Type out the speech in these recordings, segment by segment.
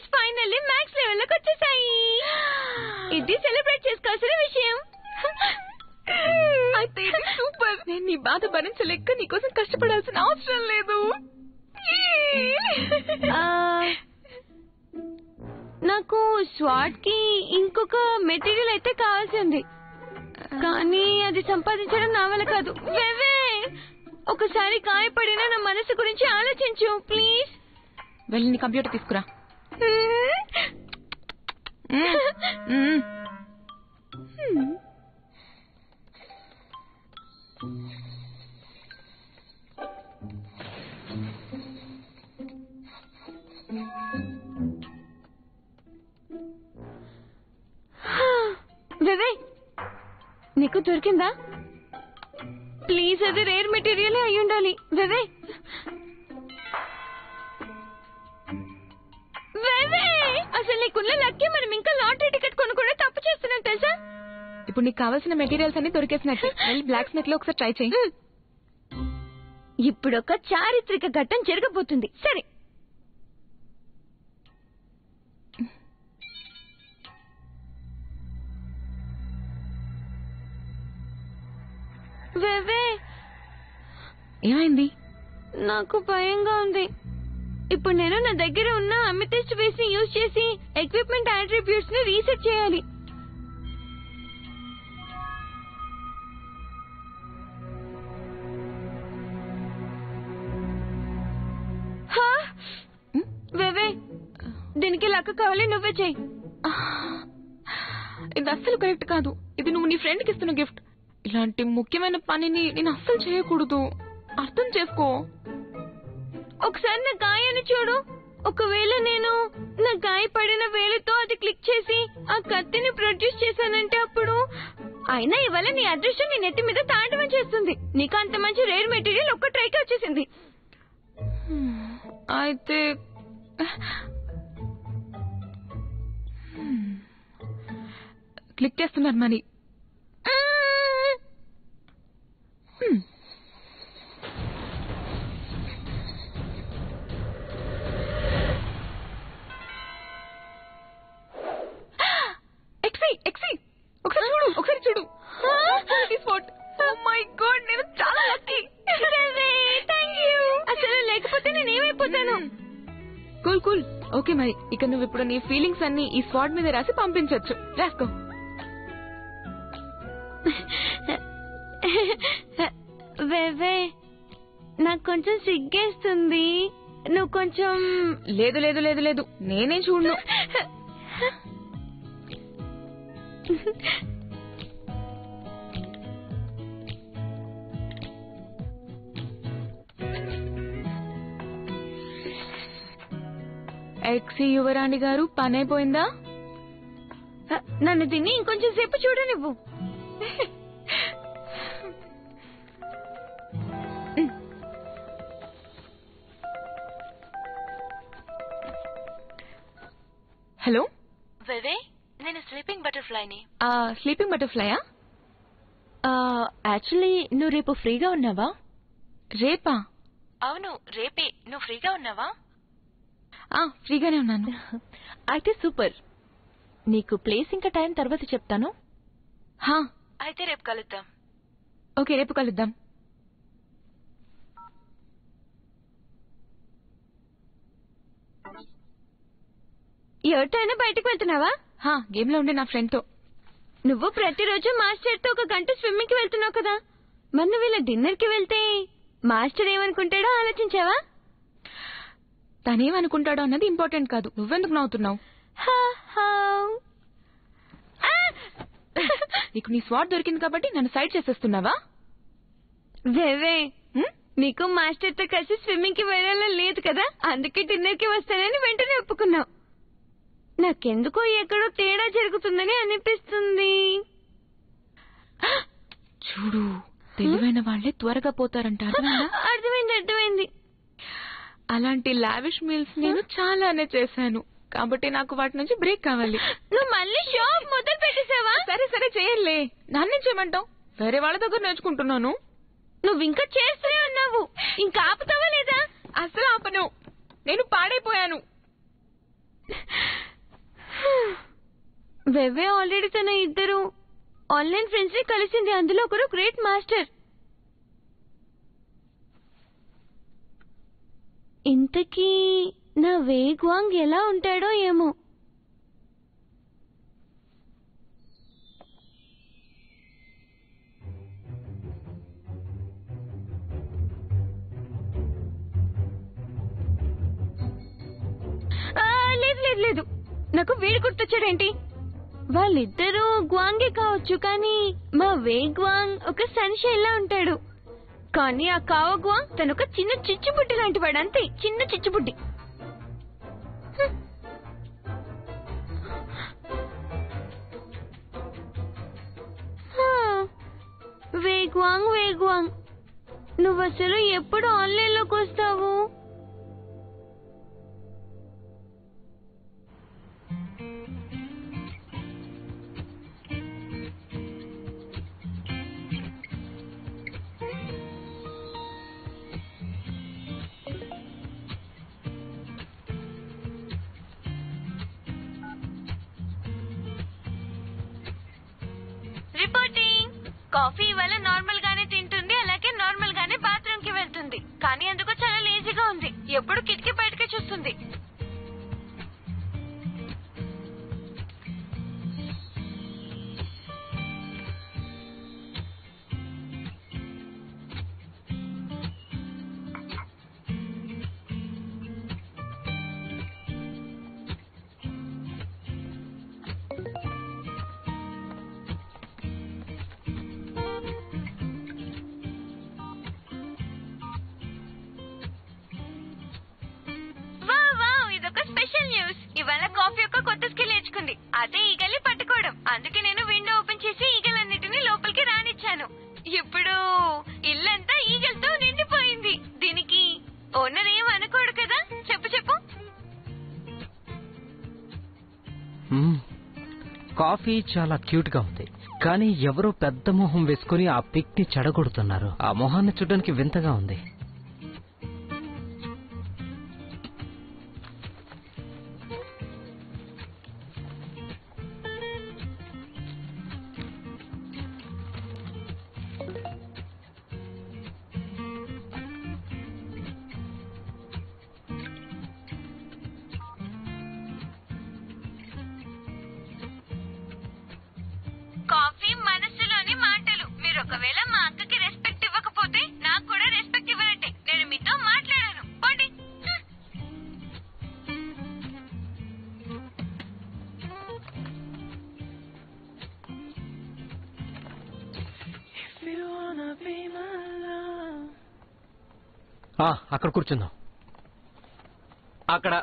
Finally max లెవెల్లోకి వచ్చేసాయి. ఇది celebrate చేసుకోవాల్సిన విషయం. అయితే ఇది సూపర్. నేను నీ బాధ భరించలేక నీకోసం కష్టపడాల్సిన అవసరం లేదు. నాకు స్వాట్ కి ఇంకొక మెటీరియల్ అయితే కావాల్సి ఉంది, కానీ అది సంపాదించడం నా వల్ల కాదు. ఒకసారి గాయపడిన నా మనసు గురించి ఆలోచించు ప్లీజ్. వెళ్ళి నీ కంప్యూటర్ తీసుకురా. నీకు దొరికిందా? ప్లీజ్, అది రేర్ మెటీరియల్ అయి ఉండాలి. అసలు నీకున్న లక్కి మనం ఇంకా లాటరీ టికెట్ కొనుక్కోవడం తప్పు చేస్తున్నాం తెలుసా? ఇప్పుడు నీకు కావాల్సిన మెటీరియల్స్ అన్ని దొరికేసినట్టు. వెళ్ళి బ్లాక్ స్మిత్ లో ఒకసారి ట్రై చేయి. ఇప్పుడు ఒక చారిత్రక ఘట్టం జరగబోతుంది. సరే, ఏమైంది? నాకు భయంగా ఉంది. ఇప్పుడు నేను నా దగ్గర ఉన్న అమితిస్ట్ బేస్ ని యూజ్ చేసి ఎక్విప్మెంట్ అట్రిబ్యూట్స్ ని రీసెట్ చేయాలి. దీనికి లక్క కావాలి, నువ్వే చెయ్యి. ఇది అస్సలు కరెక్ట్ కాదు. ఇది నువ్వు నీ ఫ్రెండ్ కి ఇస్తున్న గిఫ్ట్. ఇలాంటి ముఖ్యమైన పనిని నేను అస్సలు చేయకూడదు. అర్థం చేసుకో. ఒకసారి నా గాయాన్ని చూడు. ఒకవేళ నేను నా గాయపడిన వేలుతో అది క్లిక్ చేసి ఆ కత్తిని ప్రొడ్యూస్ చేశానంటే అప్పుడు అయినా ఇవాళ నీ అదృష్టం నీ నెత్తి మీద తాండవం చేస్తుంది. నీకు అంత మంచి రేర్ మెటీరియల్ ఒక్క ట్రైకి వచ్చేసింది. అయితే క్లిక్ చేస్తున్నారు మరి. ఒకసారి చూడు. మై గాడ్, నేను చాలా లక్కీ. అసలు లేకపోతే నేనేమైపోతాను. Cool cool. ఓకే మరి ఇక నువ్వు ఇప్పుడు నీ ఫీలింగ్స్ అన్ని ఈ స్వాట్ మీద రాసి పంపించచ్చు. రాసుకో. నాకు కొంచెం సిగ్గేస్తుంది. నువ్వు కొంచెం. లేదు లేదు లేదు లేదు, నేనే చూడను. ఎక్సీ యువరాణి గారు, పని అయిపోయిందా? నన్ను తిని ఇంకొంచెం సేపు చూడు నువ్వు. హలో నేను స్లీపింగ్ బటర్ఫ్లైని. స్లీపింగ్ బటర్ఫ్లైయా? యాక్చువల్లీ నువ్వు రేపు ఫ్రీగా ఉన్నావా? రేపా? అవును, రేపే. నువ్వు ఫ్రీగా ఉన్నావా? ఫ్రీగానే ఉన్నాను. అయితే సూపర్. నీకు ప్లేస్ ఇంకా టైం తర్వాత చెప్తాను. అయితే రేపు కలుద్దాం. ఓకే, రేపు కలుద్దాం. ఎవరితో అయినా బయటకు వెళ్తున్నావా? గేమ్ లో ఉండే నా ఫ్రెండ్ తో. నువ్వు ప్రతిరోజు మాస్టర్ తో 1 గంట స్విమ్మింగ్ కి వెళ్తున్నావు కదా, మరి నువ్వు ఇలా డిన్నర్ కి వెళ్తే మాస్టర్ ఏమనుకుంటాడో ఆలోచించావా? తనేమనుకుంటాడో అన్నది ఇంపార్టెంట్ కాదు. నువ్వెందుకు నవ్వుతున్నావు? నీకు నీ స్వాట్ దొరికింది కాబట్టి నన్ను సైడ్ చేసేస్తున్నావా? నీకు మాస్టర్ తో కలిసి స్విమ్మింగ్ కి వెళ్ళాలని లేదు కదా, అందుకే డిన్నర్ కి వస్తానని వెంటనే ఒప్పుకున్నావు. నాకెందుకో ఎక్కడో తేడా జరుగుతుందని అనిపిస్తుంది. చూడు, తెలివైన వాళ్లే త్వరగా పోతారంటారు. అర్థమైంది. అలాంటి లావిష్ మీల్స్ నేను చాలానే చేశాను, కాబట్టి నాకు వాటి నుంచి బ్రేక్ కావాలి. నువ్వు మళ్ళీ షాప్ మొదలు పెట్టేసావా? సరే చేయలే, నన్నే చేయమంటావు? వేరే వాళ్ళ దగ్గర నేర్చుకుంటున్నాను. నువ్వు ఇంకా చేస్తూనే ఉన్నావు. ఇంకా ఆపుతావా లేదా? అసలు ఆపను. నేను పాడైపోయాను. వెవ్వే ఆల్రెడీ తన ఇద్దరు ఆన్లైన్ ఫ్రెండ్స్ ని కలిసింది. అందులో ఒకరు గ్రేట్ మాస్టర్. ఇంతకీ నా వేగ్వాంగ్ ఎలా ఉంటాడో ఏమో. లేదు లేదు లేదు, నాకు వీడు గుర్తొచ్చాడేంటి? వాళ్ళిద్దరూ గ్వాంగే కావచ్చు, కానీ మా వేగ్వాంగ్ ఒక సన్షైన్ లా ఉంటాడు. కానీ ఆ కావగ్వాంగ్ తనొక చిన్న చిచ్చుబుడ్డి లాంటి వాడు, అంతే, చిన్న చిచ్చుబుడ్డి. వేగ్వాంగ్ వేగ్వాంగ్, నువ్వు అసలు ఎప్పుడు ఆన్లైన్ లోకి వస్తావు? రిపోర్టింగ్. కాఫీ ఇవాళ నార్మల్ గానే తింటుంది, అలాగే నార్మల్ గానే బాత్రూమ్ కి వెళ్తుంది. కానీ అందుకు చాలా లేజీగా ఉంది. ఎప్పుడు కిటికీ బయటకే చూస్తుంది. ఇవాళ కాఫీ యొక్క కొత్త స్కిల్ నేర్చుకుంది, అదే ఈగల్ని పట్టుకోవడం. అందుకే నేను విండో ఓపెన్ చేసి ఈగలన్నిటిని లోపలికి రానిచ్చాను. ఇప్పుడు ఇల్లంతా ఈగలతో నిండిపోయింది. దీనికి ఓనర్ ఏం అనుకోడు కదా? చెప్పు చెప్పు. కాఫీ చాలా క్యూట్ గా ఉంది, కానీ ఎవరో పెద్ద మొహం వేసుకుని ఆ పిక్ ని చెడగొడుతున్నారు. ఆ మొహాన్ని చూడడానికి వింతగా ఉంది. కాఫీ మనసులోని మాటలు. మీరు ఒకవేళ మా అక్కకి రెస్పెక్ట్ ఇవ్వకపోతే నాకు కూడా రెస్పెక్ట్ ఇవ్వనంటే నేను మీతో మాట్లాడాను. పోండి. అక్కడ కూర్చుందాం. అక్కడ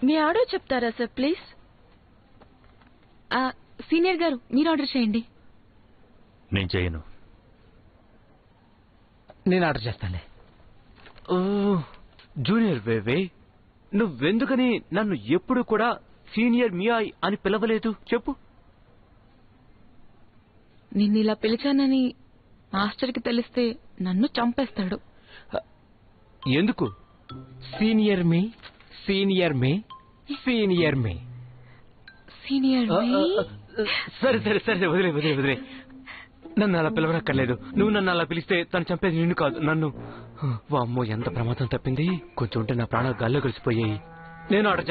మీ ఆర్డర్ చెప్తారా సార్ ప్లీజ్? సీనియర్ గారు, మీరు ఆర్డర్ చేయండి. నేను చేయను. నేను ఆర్డర్ చేస్తానులే. జూనియర్ వేవే, నువ్వెందుకని నన్ను ఎప్పుడు కూడా సీనియర్ మియాయ్ అని పిలవలేదు చెప్పు? నిన్ను ఇలా పిలిచానని మాస్టర్కి తెలిస్తే నన్ను చంపేస్తాడు. ఎందుకు? సీనియర్ మీ, సీనియర్ మీ, సీనియర్ మీ. సీనియర్ సరే సరే సరే, వదిలే వదిలే వదిలే. నన్ను అలా పిలవనక్కర్లేదు. నువ్వు నన్ను అలా పిలిస్తే తను చంపేది నిన్ను కాదు, నన్ను. వామ్మో, ఎంత ప్రమాదం తప్పింది. కొంచెం ఉంటే నా ప్రాణాలు గాల్లో కలిసిపోయాయి. నేను ఆర్డర్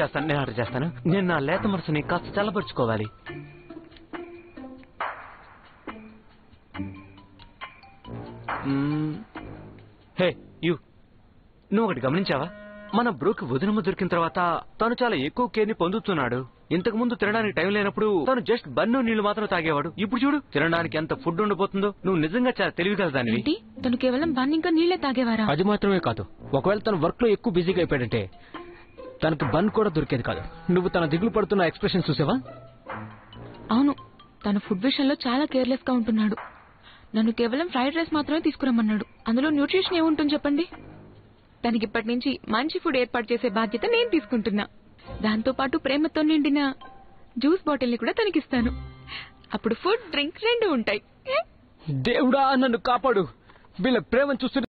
చేస్తాను. నేను నా లేత మనసుని కాస్త చల్లబరుచుకోవాలి. హే యూ, నువ్వు ఒకటి గమనించావా? మన బ్రోకి వదినమ్మ దొరికిన తర్వాత తను చాలా ఎక్కువ కేర్ ని పొందుతున్నాడు. ఇంతకు ముందు తినడానికి టైం లేనప్పుడు తను జస్ట్ బన్ను నీళ్లు మాత్రం తాగేవాడు. ఇప్పుడు చూడు, తినడానికి ఎంత ఫుడ్ ఉండబోతుందో. నువ్వు నిజంగా చాలా తెలివిగలదానివి. తను కేవలం బన్ ఇంకా నీళ్లే తాగేవారా? అది మాత్రమే కాదు, ఒకవేళ తన వర్క్ లో ఎక్కువ బిజీగా అయిపోయాడంటే తనకి బన్ కూడా దొరికేది కాదు. నువ్వు తన దిగులు పడుతున్న ఎక్స్ప్రెషన్ చూసావా? అవును, తన ఫుడ్ విషయంలో చాలా కేర్లెస్ గా ఉంటున్నాడు. నన్ను కేవలం ఫ్రైడ్ రైస్ మాత్రమే తీసుకురమ్మన్నాడు. అందులో న్యూట్రిషన్ ఏముంటుంది చెప్పండి? తనకి ఇప్పటి నుంచి మంచి ఫుడ్ ఏర్పాటు చేసే బాధ్యత నేను తీసుకుంటున్నా. దాంతో పాటు ప్రేమతో నిండిన జ్యూస్ బాటిల్ ని కూడా తనకిస్తాను. అప్పుడు ఫుడ్, డ్రింక్ రెండు ఉంటాయి. దేవుడా, నన్ను కాపాడు. వీళ్ళ ప్రేమను చూస్తుంటే